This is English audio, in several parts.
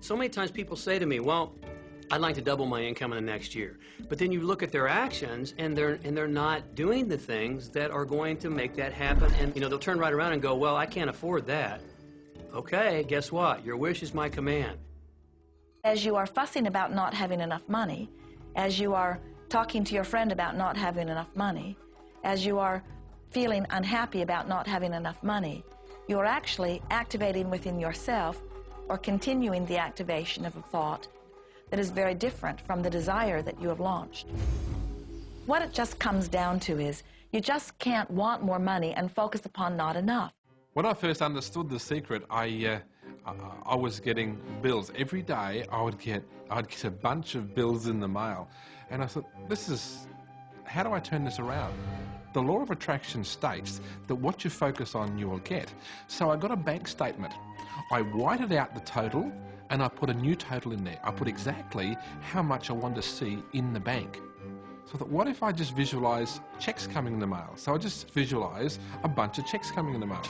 So many times people say to me, well, I'd like to double my income in the next year. But then you look at their actions and they're not doing the things that are going to make that happen. And they'll turn right around and go, well, I can't afford that. Okay, guess what? Your wish is my command. As you are fussing about not having enough money, as you are talking to your friend about not having enough money, as you are feeling unhappy about not having enough money, you're actually activating within yourself or continuing the activation of a thought that is very different from the desire that you have launched. What it just comes down to is you just can't want more money and focus upon not enough. When I first understood The Secret, I was getting bills. Every day I'd get a bunch of bills in the mail. And I thought, how do I turn this around? The law of attraction states that what you focus on, you will get. So I got a bank statement. I whited out the total and I put a new total in there. I put exactly how much I wanted to see in the bank. So I thought, what if I just visualize checks coming in the mail? So I just visualize a bunch of checks coming in the mail.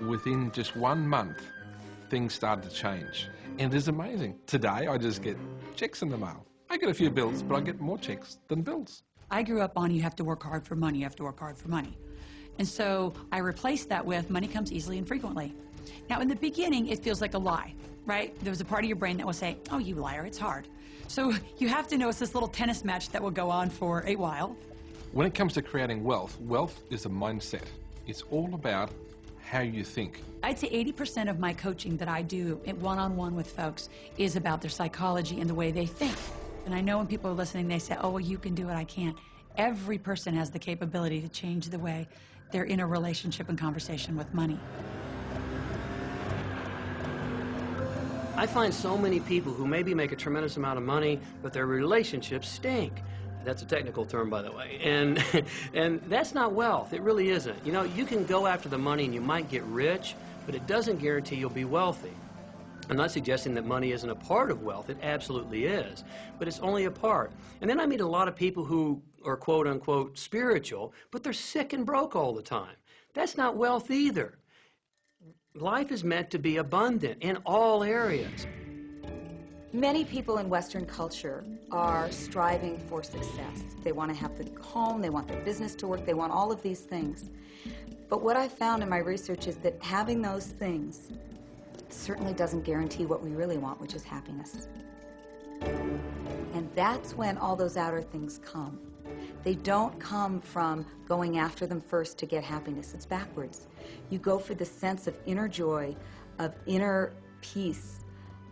Within just 1 month, things started to change. And it is amazing. Today, I just get checks in the mail. I get a few bills, but I get more checks than bills. I grew up on you have to work hard for money, you have to work hard for money. And so I replaced that with money comes easily and frequently. Now, in the beginning, it feels like a lie, right? There was a part of your brain that will say, oh, you liar, it's hard. So you have to know it's this little tennis match that will go on for a while. When it comes to creating wealth, wealth is a mindset. It's all about how you think. I'd say 80% of my coaching that I do one-on-one with folks is about their psychology and the way they think. And I know when people are listening, they say, oh, well, you can do it, I can't. Every person has the capability to change the way they're in a relationship and conversation with money. I find so many people who maybe make a tremendous amount of money, but their relationships stink. That's a technical term, by the way. And that's not wealth. It really isn't. You can go after the money and you might get rich, but it doesn't guarantee you'll be wealthy. I'm not suggesting that money isn't a part of wealth. It absolutely is. But it's only a part. And then I meet a lot of people who are quote-unquote spiritual, but they're sick and broke all the time. That's not wealth either. Life is meant to be abundant in all areas. Many people in Western culture are striving for success. They want to have the home, they want their business to work, they want all of these things. But what I found in my research is that having those things certainly doesn't guarantee what we really want, which is happiness. And that's when all those outer things come. They don't come from going after them first to get happiness. It's backwards. You go for the sense of inner joy, of inner peace,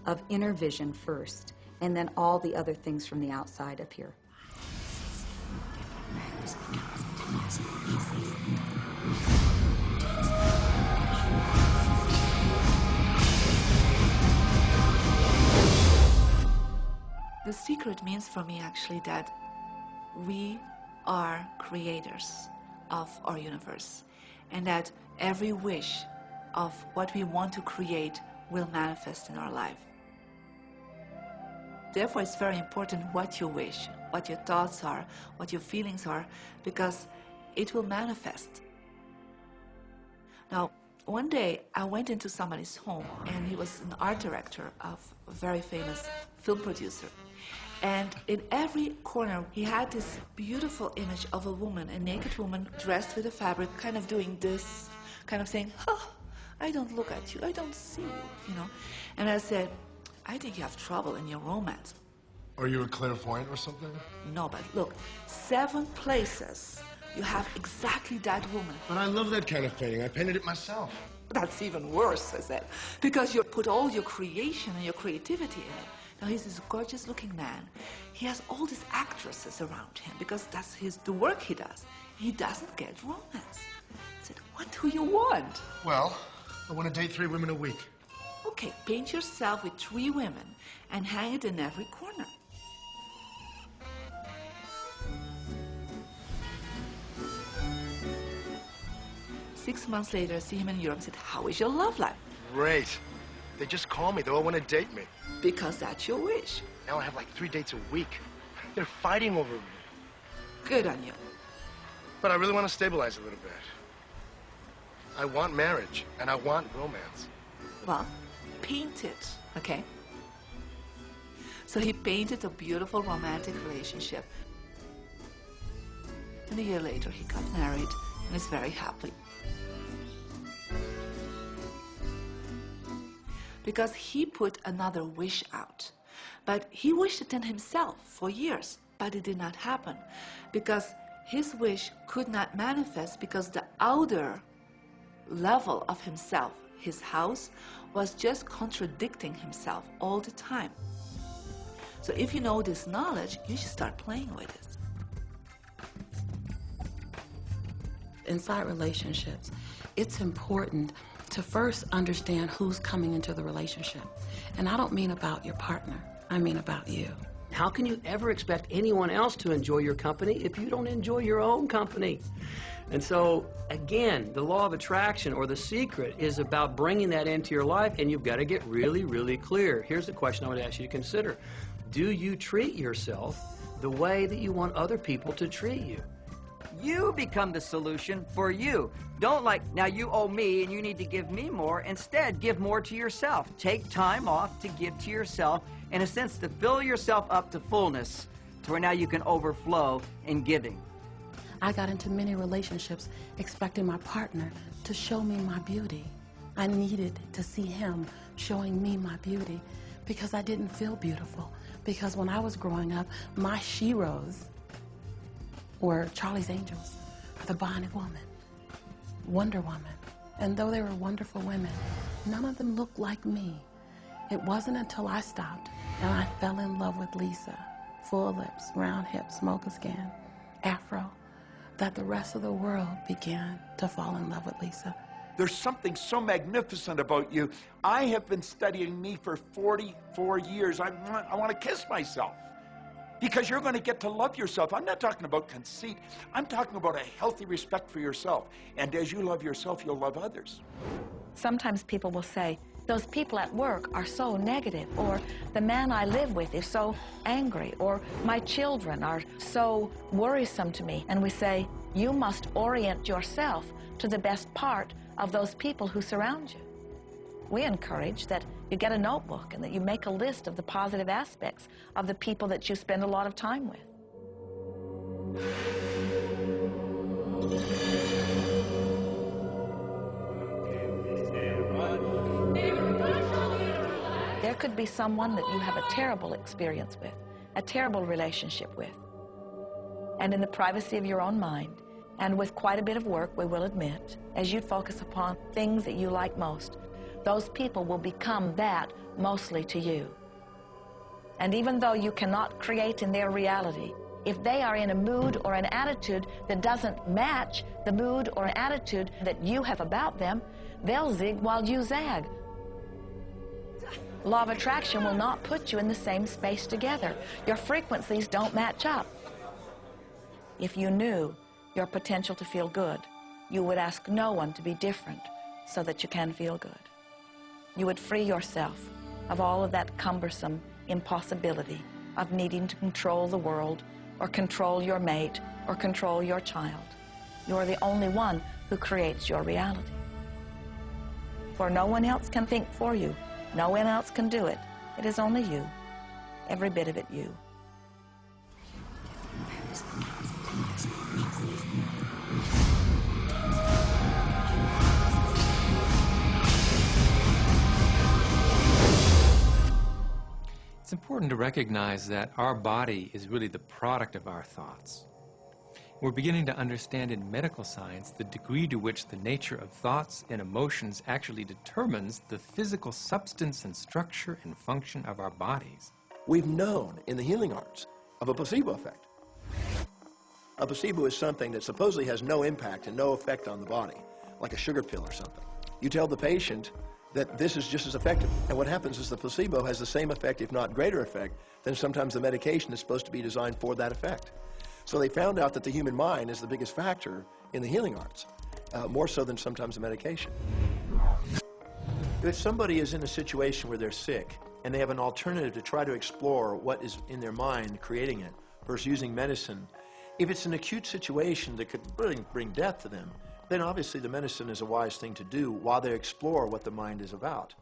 of inner vision first, and then all the other things from the outside appear. The secret means for me actually that we are creators of our universe, and that every wish of what we want to create will manifest in our life. Therefore, it's very important what you wish, what your thoughts are, what your feelings are, because it will manifest. Now, one day I went into somebody's home, and he was an art director of a very famous film producer. And in every corner, he had this beautiful image of a woman, a naked woman dressed with a fabric, kind of doing this, kind of saying, oh, I don't look at you, I don't see you, And I said, I think you have trouble in your romance. Are you a clairvoyant or something? No, but look, 7 places you have exactly that woman. But I love that kind of painting. I painted it myself. That's even worse, I said, because you put all your creation and your creativity in it. Now, he's this gorgeous-looking man. He has all these actresses around him because that's the work he does. He doesn't get romance. I said, what do you want? Well, I want to date 3 women a week. Okay, paint yourself with 3 women and hang it in every corner. Six months later, I see him in Europe and said, how is your love life? Great. They just call me. They all want to date me. Because that's your wish. Now I have like 3 dates a week. They're fighting over me. Good on you. But I really want to stabilize a little bit. I want marriage, and I want romance. Well, paint it, okay? So he painted a beautiful romantic relationship. And a year later, he got married and is very happy. Because he put another wish out. But he wished it in himself for years, but it did not happen. Because his wish could not manifest because the outer level of himself, his house, was just contradicting himself all the time. So if you know this knowledge, you should start playing with it. Inside relationships, it's important to first understand who's coming into the relationship. And I don't mean about your partner, I mean about you. How can you ever expect anyone else to enjoy your company if you don't enjoy your own company? And so, again, the law of attraction, or the secret, is about bringing that into your life, and you've got to get really, really clear. Here's the question I would ask you to consider. Do you treat yourself the way that you want other people to treat you? You become the solution for you. Don't now you owe me and you need to give me more. Instead, give more to yourself. Take time off to give to yourself, in a sense, to fill yourself up to fullness, to where now you can overflow in giving. I got into many relationships expecting my partner to show me my beauty. I needed to see him showing me my beauty because I didn't feel beautiful. Because when I was growing up, my sheroes were Charlie's Angels, the Bionic Woman, Wonder Woman. And though they were wonderful women, none of them looked like me. It wasn't until I stopped and I fell in love with Lisa, full lips, round hips, mocha skin, afro, that the rest of the world began to fall in love with Lisa. There's something so magnificent about you. I have been studying me for 44 years. I want to kiss myself. Because you're going to get to love yourself. I'm not talking about conceit. I'm talking about a healthy respect for yourself. And as you love yourself, you'll love others. Sometimes people will say, those people at work are so negative, or the man I live with is so angry, or my children are so worrisome to me. And we say, you must orient yourself to the best part of those people who surround you. We encourage that you get a notebook and that you make a list of the positive aspects of the people that you spend a lot of time with. There could be someone that you have a terrible experience with, a terrible relationship with. And in the privacy of your own mind, and with quite a bit of work, we will admit, as you focus upon things that you like most, those people will become that mostly to you. And even though you cannot create in their reality, if they are in a mood or an attitude that doesn't match the mood or an attitude that you have about them, they'll zig while you zag. Law of attraction will not put you in the same space together. Your frequencies don't match up. If you knew your potential to feel good, you would ask no one to be different so that you can feel good. You would free yourself of all of that cumbersome impossibility of needing to control the world or control your mate or control your child. You are the only one who creates your reality. For no one else can think for you. No one else can do it. It is only you. Every bit of it you. It's important to recognize that our body is really the product of our thoughts. We're beginning to understand in medical science the degree to which the nature of thoughts and emotions actually determines the physical substance and structure and function of our bodies. We've known in the healing arts of a placebo effect. A placebo is something that supposedly has no impact and no effect on the body, like a sugar pill or something. You tell the patient that this is just as effective. And what happens is the placebo has the same effect, if not greater effect, than sometimes the medication is supposed to be designed for that effect. So they found out that the human mind is the biggest factor in the healing arts, more so than sometimes the medication. If somebody is in a situation where they're sick and they have an alternative to try to explore what is in their mind creating it versus using medicine, if it's an acute situation that could really bring death to them, then obviously the medicine is a wise thing to do while they explore what the mind is about.